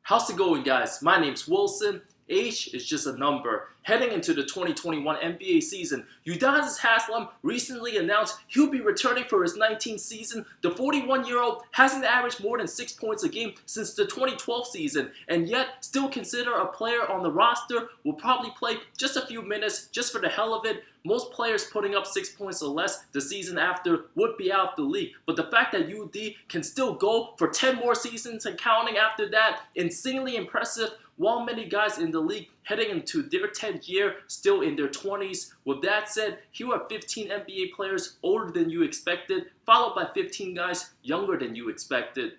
How's it going, guys? My name's Wilson. Age is just a number. Heading into the 2021 NBA season, Udonis Haslem recently announced he'll be returning for his 19th season. The 41-year-old hasn't averaged more than 6 points a game since the 2012 season, and yet still considered a player on the roster. Will probably play just a few minutes just for the hell of it. Most players putting up 6 points or less the season after would be out of the league. But the fact that UD can still go for 10 more seasons and counting after that, insanely impressive. While many guys in the league heading into their 10th year still in their 20s. With that said, here are 15 NBA players older than you expected, followed by 15 guys younger than you expected.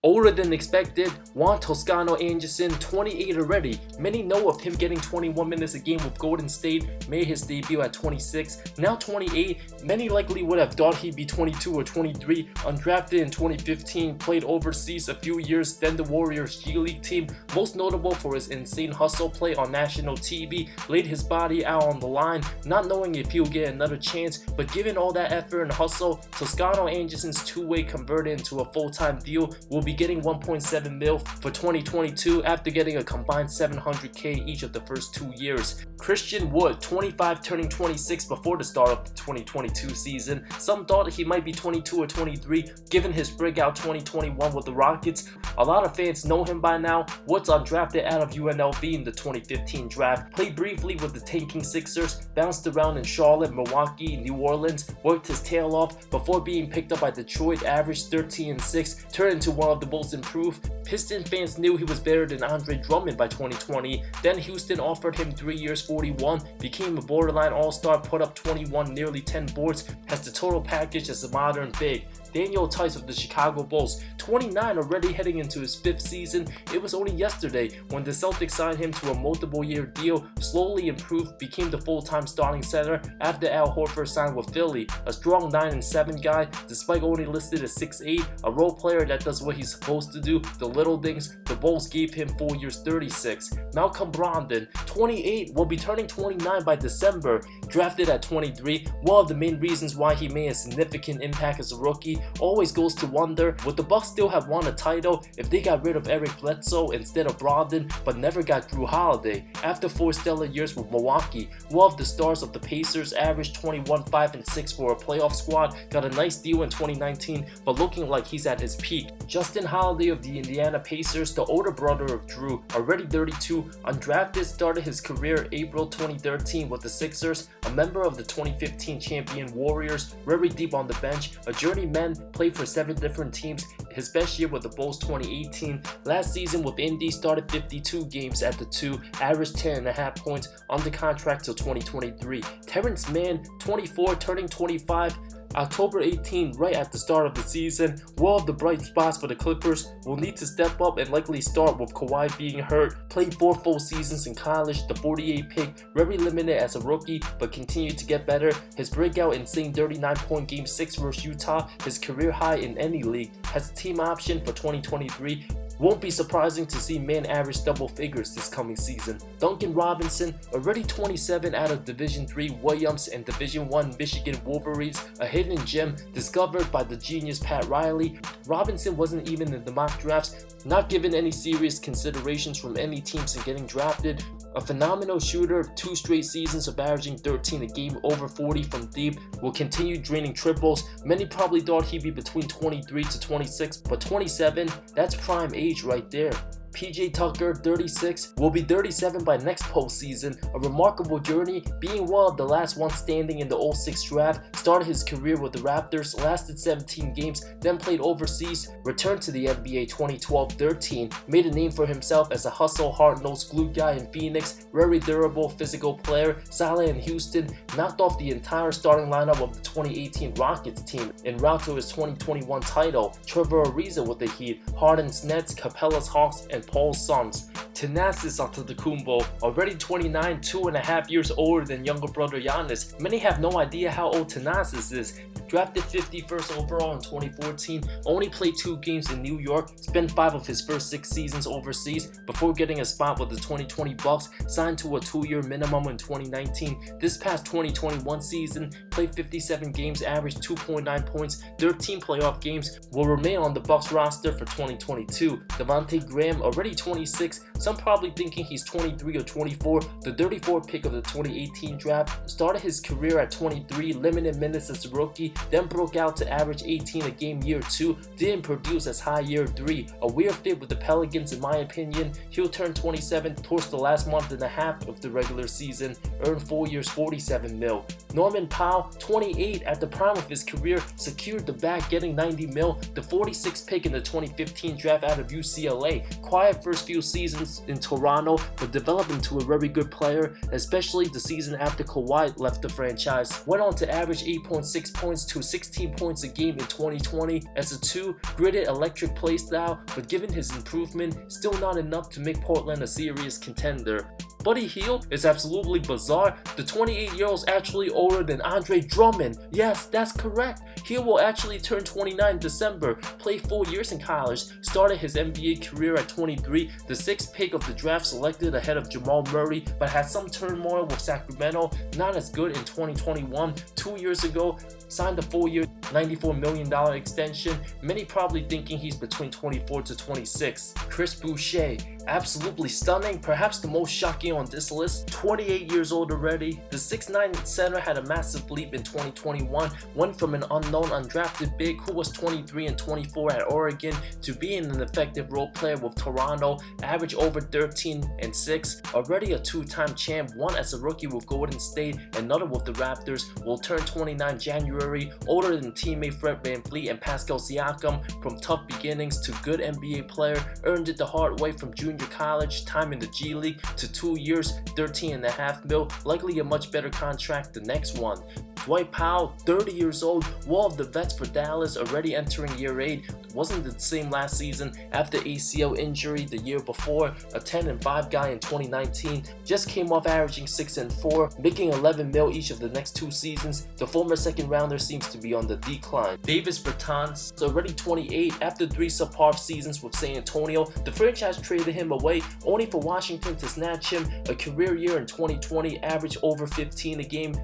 Older than expected, Juan Toscano Anderson, 28 already. Many know of him getting 21 minutes a game with Golden State, made his debut at 26, now 28. Many likely would have thought he'd be 22 or 23. Undrafted in 2015, played overseas a few years, then the Warriors G League team. Most notable for his insane hustle play on national TV, laid his body out on the line, not knowing if he'll get another chance. But given all that effort and hustle, Toscano Anderson's two-way converted into a full-time deal will be getting 1.7 mil for 2022 after getting a combined $700K each of the first 2 years. Christian Wood, 25 turning 26 before the start of the 2022 season. Some thought he might be 22 or 23 given his breakout 2021 with the Rockets. A lot of fans know him by now. Wood's undrafted out of UNLV in the 2015 draft. Played briefly with the tanking Sixers, bounced around in Charlotte, Milwaukee, New Orleans, worked his tail off before being picked up by Detroit, averaged 13-6, turned into one of the most improved. Piston fans knew he was better than Andre Drummond by 2020. Then Houston offered him 3 years, 41, became a borderline all-star, put up 21, nearly 10 boards, has the total package as a modern big. Daniel Tice of the Chicago Bulls, 29 already heading into his 5th season. It was only yesterday when the Celtics signed him to a multiple-year deal, slowly improved, became the full-time starting center after Al Horford signed with Philly. A strong 9-7 guy, despite only listed as 6'8", a role player that does what he's supposed to do, the little things. The Bulls gave him 4 years, 36. Malcolm Brogdon, 28, will be turning 29 by December. Drafted at 23, one of the main reasons why he made a significant impact as a rookie. Always goes to wonder, would the Bucks still have won a title if they got rid of Eric Bledsoe instead of Brogdon, but never got Drew Holiday? After 4 stellar years with Milwaukee, one of the stars of the Pacers, averaged 21, 5-6 for a playoff squad, got a nice deal in 2019, but looking like he's at his peak. Justin Holiday of the Indiana Pacers, the older brother of Drew, already 32, undrafted, started his career April 2013 with the Sixers, a member of the 2015 champion Warriors, very deep on the bench, a journeyman, played for 7 different teams. His best year with the Bulls 2018. Last season with Indy, started 52 games at the 2, averaged 10.5 points, under contract till 2023. Terrence Mann, 24, turning 25. October 18, right at the start of the season. One of the bright spots for the Clippers, will need to step up and likely start with Kawhi being hurt. Played 4 full seasons in college, the 48 pick, very limited as a rookie, but continued to get better. His breakout insane 39-point game 6 versus Utah, his career high in any league, has a team option for 2023. Won't be surprising to see men average double figures this coming season. Duncan Robinson, already 27 out of Division III Williams and Division I Michigan Wolverines, a hidden gem discovered by the genius Pat Riley. Robinson wasn't even in the mock drafts, not given any serious considerations from any teams in getting drafted. A phenomenal shooter, 2 straight seasons of averaging 13 a game, over 40 from deep, will continue draining triples. Many probably thought he'd be between 23 to 26, but 27, that's prime age right there. PJ Tucker, 36, will be 37 by next postseason. A remarkable journey, being one of the last ones standing in the 06 draft. Started his career with the Raptors, lasted 17 games, then played overseas, returned to the NBA 2012-13, made a name for himself as a hustle, hard-nosed glue guy in Phoenix, very durable, physical player, solid in Houston, knocked off the entire starting lineup of the 2018 Rockets team en route to his 2021 title. Trevor Ariza with the Heat, Harden's Nets, Capella's Hawks, and Paul's Suns. Thanasis Antetokounmpo, already 29, 2.5 years older than younger brother Giannis. Many have no idea how old Thanasis is. Drafted 51st overall in 2014, only played 2 games in New York, spent 5 of his first 6 seasons overseas before getting a spot with the 2020 Bucks, signed to a 2-year minimum in 2019. This past 2021 season, played 57 games, averaged 2.9 points, 13 playoff games, will remain on the Bucks roster for 2022. Devontae Graham, already 26, some probably thinking he's 23 or 24, the 34th pick of the 2018 draft, started his career at 23, limited minutes as a rookie, then broke out to average 18 a game year 2, didn't produce as high year 3. A weird fit with the Pelicans in my opinion. He'll turn 27 towards the last month and a half of the regular season, earned 4 years, 47 mil. Norman Powell, 28 at the prime of his career, secured the bag getting 90 mil, the 46th pick in the 2015 draft out of UCLA. Quiet first few seasons in Toronto, but developed into a very good player, especially the season after Kawhi left the franchise. Went on to average 8.6 points to 16 points a game in 2020 as a 2, gritted electric playstyle, but given his improvement, still not enough to make Portland a serious contender. Buddy Hield is absolutely bizarre. The 28-year-old is actually older than Andre Drummond. Yes, that's correct. Hield will actually turn 29 in December, played 4 years in college, started his NBA career at 23, the 6th pick of the draft selected ahead of Jamal Murray, but had some turmoil with Sacramento, not as good in 2021. 2 years ago, signed a 4-year, $94 million extension, many probably thinking he's between 24 to 26. Chris Boucher, absolutely stunning, perhaps the most shocking on this list, 28 years old already. The 6'9" center had a massive leap in 2021, went from an unknown undrafted big who was 23 and 24 at Oregon to being an effective role player with Toronto, averaged over 13 and 6, already a 2-time champ, one as a rookie with Golden State, another with the Raptors, will turn 29 January, older than teammate Fred VanVleet and Pascal Siakam. From tough beginnings to good NBA player, earned it the hard way from junior college, time in the G League, to 2 years, 13.5 mil, likely a much better contract the next one. Dwight Powell, 30 years old, wall of the vets for Dallas, already entering year 8, wasn't the same last season after ACL injury the year before, a 10-5 guy in 2019, just came off averaging 6-4, making 11 mil each of the next 2 seasons. The former second rounder seems to be on the decline. Davis Bertans, already 28, after 3 subpar seasons with San Antonio, the franchise traded him away only for Washington to snatch him a career year in 2020, averaged over 15 a game.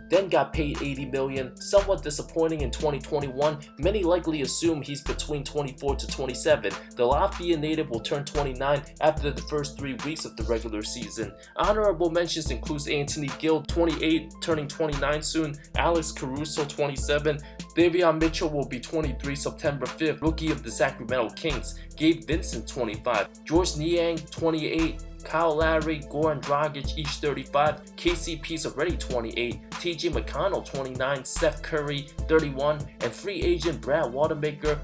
Then got paid $80 million, somewhat disappointing in 2021. Many likely assume he's between 24 to 27. The Latvia native will turn 29 after the first 3 weeks of the regular season. Honorable mentions includes Anthony Gill, 28, turning 29 soon, Alex Caruso, 27, Davion Mitchell will be 23 September 5th, rookie of the Sacramento Kings, Gabe Vincent, 25, George Niang, 28, Kyle Lowry, Goran Dragic, each 35, KCP's already 28, TJ McConnell 29, Seth Curry 31, and free agent Brad Wanamaker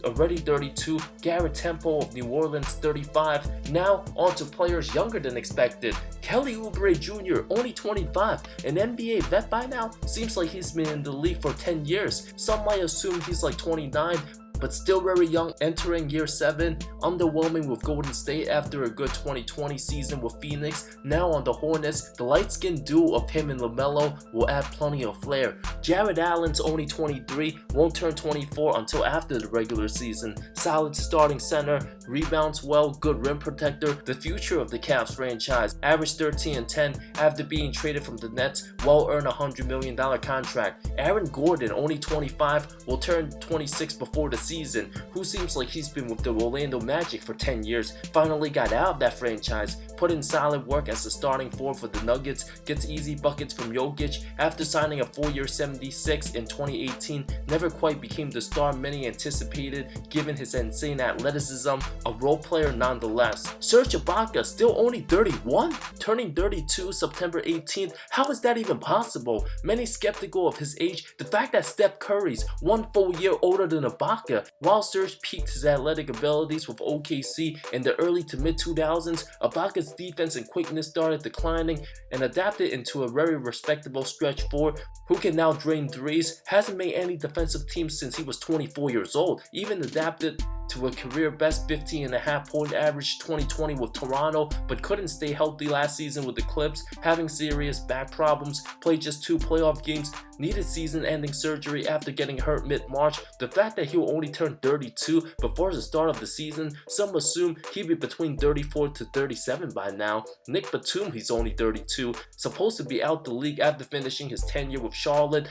already 32, Garrett Temple of New Orleans 35. Now on to players younger than expected. Kelly Oubre Jr. only 25, an NBA vet by now? Seems like he's been in the league for 10 years. Some might assume he's like 29, but still very young, entering year 7, underwhelming with Golden State after a good 2020 season with Phoenix. Now on the Hornets, the light-skinned duo of him and LaMelo will add plenty of flair. Jared Allen's only 23, won't turn 24 until after the regular season. Solid starting center, rebounds well, good rim protector, the future of the Cavs franchise. Averaged 13 and 10 after being traded from the Nets, well-earned $100 million contract. Aaron Gordon, only 25, will turn 26 before the season, who seems like he's been with the Orlando Magic for 10 years, finally got out of that franchise, put in solid work as a starting 4 for the Nuggets, gets easy buckets from Jokic after signing a 4-year 76 in 2018, never quite became the star many anticipated given his insane athleticism, a role player nonetheless. Serge Ibaka, still only 31, turning 32 September 18th, how is that even possible? Many skeptical of his age, the fact that Steph Curry's 1 full year older than Ibaka. While Serge peaked his athletic abilities with OKC in the early to mid 2000s, Ibaka's defense and quickness started declining and adapted into a very respectable stretch 4 who can now drain threes, hasn't made any defensive teams since he was 24 years old, even adapted to a career best 15.5 point average 2020 with Toronto, but couldn't stay healthy last season with the Clips, having serious back problems, played just 2 playoff games, needed season-ending surgery after getting hurt mid-March. The fact that he'll only turn 32 before the start of the season, some assume he'd be between 34 to 37 by now. Nick Batum, he's only 32, supposed to be out the league after finishing his tenure with Charlotte,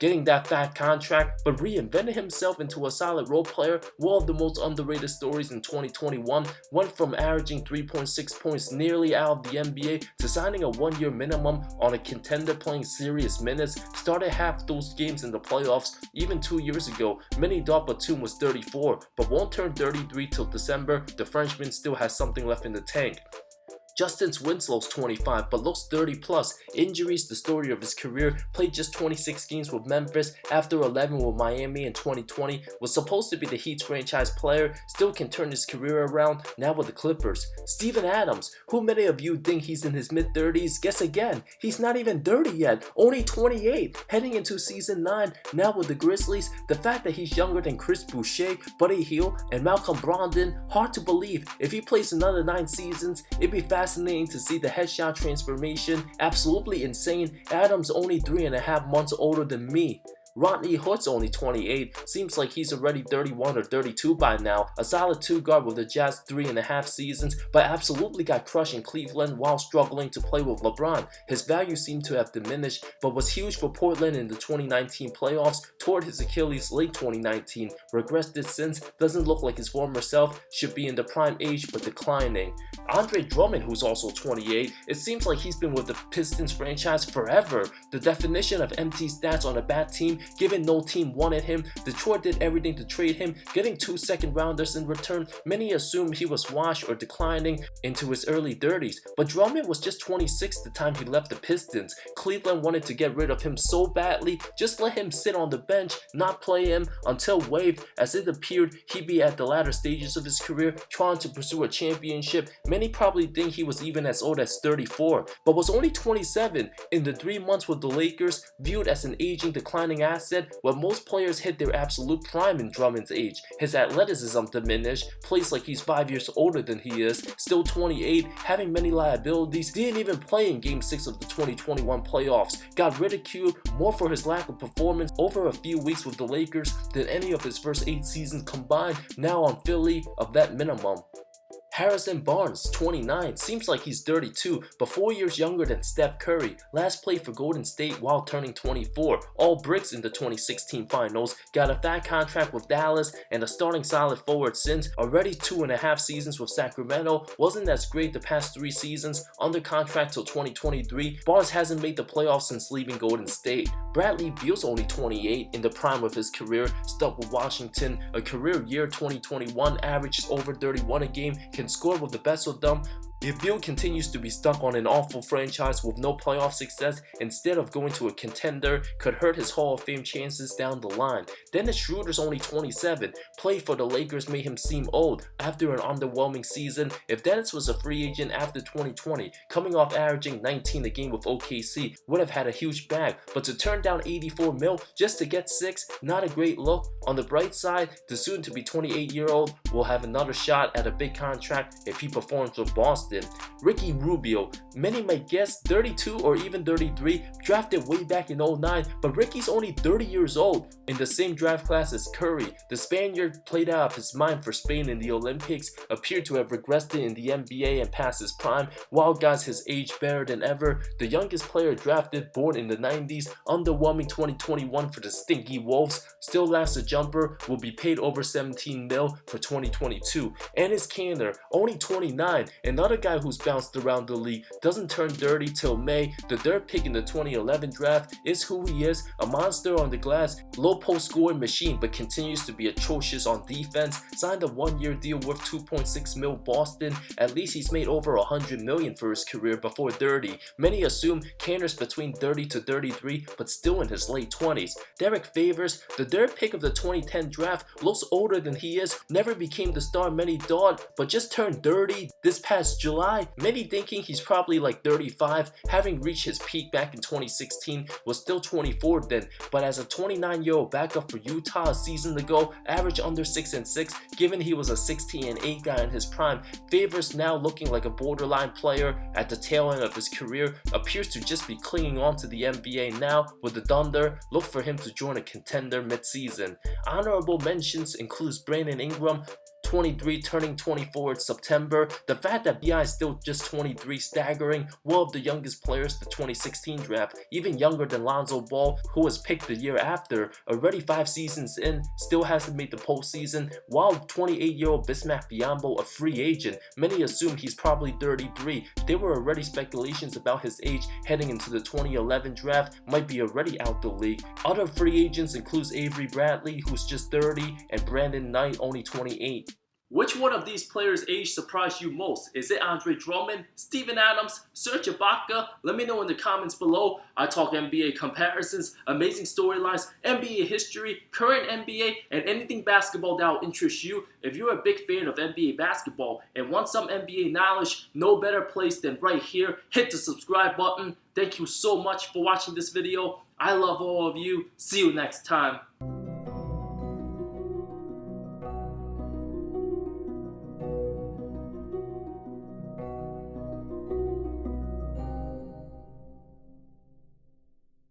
getting that fat contract, but reinvented himself into a solid role player. One of the most underrated stories in 2021, went from averaging 3.6 points nearly out of the NBA to signing a 1-year minimum on a contender playing serious minutes, started half those games in the playoffs. Even 2 years ago, many thought Batum was 34, but won't turn 33 till December. The Frenchman still has something left in the tank. Justice Winslow's 25 but looks 30 plus. Injuries the story of his career, played just 26 games with Memphis after 11 with Miami in 2020, was supposed to be the Heat's franchise player, still can turn his career around now with the Clippers. Steven Adams, who many of you think he's in his mid-30s, guess again, he's not even 30 yet, only 28, heading into season 9 now with the Grizzlies. The fact that he's younger than Chris Boucher, Buddy Hield, and Malcolm Brogdon, hard to believe. If he plays another 9 seasons, it'd be fascinating to see the headshot transformation. Absolutely insane. Adams only 3.5 months older than me. Rodney Hood's only 28, seems like he's already 31 or 32 by now. A solid 2 guard with the Jazz 3.5 seasons, but absolutely got crushed in Cleveland while struggling to play with LeBron. His value seemed to have diminished, but was huge for Portland in the 2019 playoffs, toward his Achilles late 2019, regressed it since, doesn't look like his former self, should be in the prime age but declining. Andre Drummond, who's also 28, it seems like he's been with the Pistons franchise forever. The definition of empty stats on a bad team, given no team wanted him. Detroit did everything to trade him, getting 2 second-rounders in return. Many assumed he was washed or declining into his early 30s, but Drummond was just 26 the time he left the Pistons. Cleveland wanted to get rid of him so badly, just let him sit on the bench, not play him until waived, as it appeared he'd be at the latter stages of his career, trying to pursue a championship. Many probably think he was even as old as 34, but was only 27 in the 3 months with the Lakers, viewed as an aging, declining asset. When most players hit their absolute prime in Drummond's age, his athleticism diminished, plays like he's 5 years older than he is, still 28, having many liabilities, didn't even play in Game 6 of the 2021 playoffs, got ridiculed more for his lack of performance over a few weeks with the Lakers than any of his first 8 seasons combined, now on Philly of that minimum. Harrison Barnes, 29, seems like he's 32, but 4 years younger than Steph Curry. Last played for Golden State while turning 24, all bricks in the 2016 finals, got a fat contract with Dallas and a starting solid forward since, already 2.5 seasons with Sacramento, wasn't as great the past 3 seasons, under contract till 2023. Barnes hasn't made the playoffs since leaving Golden State. Bradley Beal's only 28, in the prime of his career, stuck with Washington, a career year 2021, averaged over 31 a game, can score with the best of them. If Beal continues to be stuck on an awful franchise with no playoff success instead of going to a contender, could hurt his Hall of Fame chances down the line. Dennis Schroeder's only 27, played for the Lakers made him seem old after an underwhelming season. If Dennis was a free agent after 2020, coming off averaging 19 a game with OKC, would have had a huge bag, but to turn down 84 mil just to get 6, not a great look. On the bright side, the soon-to-be 28-year-old will have another shot at a big contract if he performs with Boston. Ricky Rubio, many might guess 32 or even 33, drafted way back in 09, but Ricky's only 30 years old, in the same draft class as Curry. The Spaniard played out of his mind for Spain in the Olympics, appeared to have regressed in the NBA and past his prime, while guys his age better than ever. The youngest player drafted, born in the 90s, underwhelming 2021 for the Stinky Wolves, still lasts a jumper, will be paid over 17 mil for 2022. And his Canner, only 29, another guy who's bounced around the league, doesn't turn 30 till May. The third pick in the 2011 draft is who he is, a monster on the glass, low post scoring machine, but continues to be atrocious on defense. Signed a 1-year deal worth 2.6 mil Boston. At least he's made over 100 million for his career before 30. Many assume Canner's between 30 to 33, but still in his late 20s. Derek Favors, the third pick of the 2010 draft, looks older than he is, never became the star many thought, but just turned 30 this past July, many thinking he's probably like 35, having reached his peak back in 2016, was still 24 then, but as a 29-year-old backup for Utah a season ago, averaged under 6-6, given he was a 16-8 guy in his prime. Favors now looking like a borderline player at the tail end of his career, appears to just be clinging on to the NBA now. With the Thunder, look for him to join a contender mid-season. Honorable mentions includes Brandon Ingram, 23, turning 24 in September. The fact that B.I. is still just 23, staggering, one of the youngest players the 2016 draft, even younger than Lonzo Ball, who was picked the year after. Already 5 seasons in, still hasn't made the postseason, while 28-year-old Bismack Biyombo, a free agent. Many assume he's probably 33. There were already speculations about his age heading into the 2011 draft, might be already out the league. Other free agents includes Avery Bradley, who's just 30, and Brandon Knight, only 28. Which one of these players' age surprised you most? Is it Andre Drummond, Steven Adams, Serge Ibaka? Let me know in the comments below. I talk NBA comparisons, amazing storylines, NBA history, current NBA, and anything basketball that will interest you. If you're a big fan of NBA basketball and want some NBA knowledge, no better place than right here. Hit the subscribe button. Thank you so much for watching this video. I love all of you. See you next time.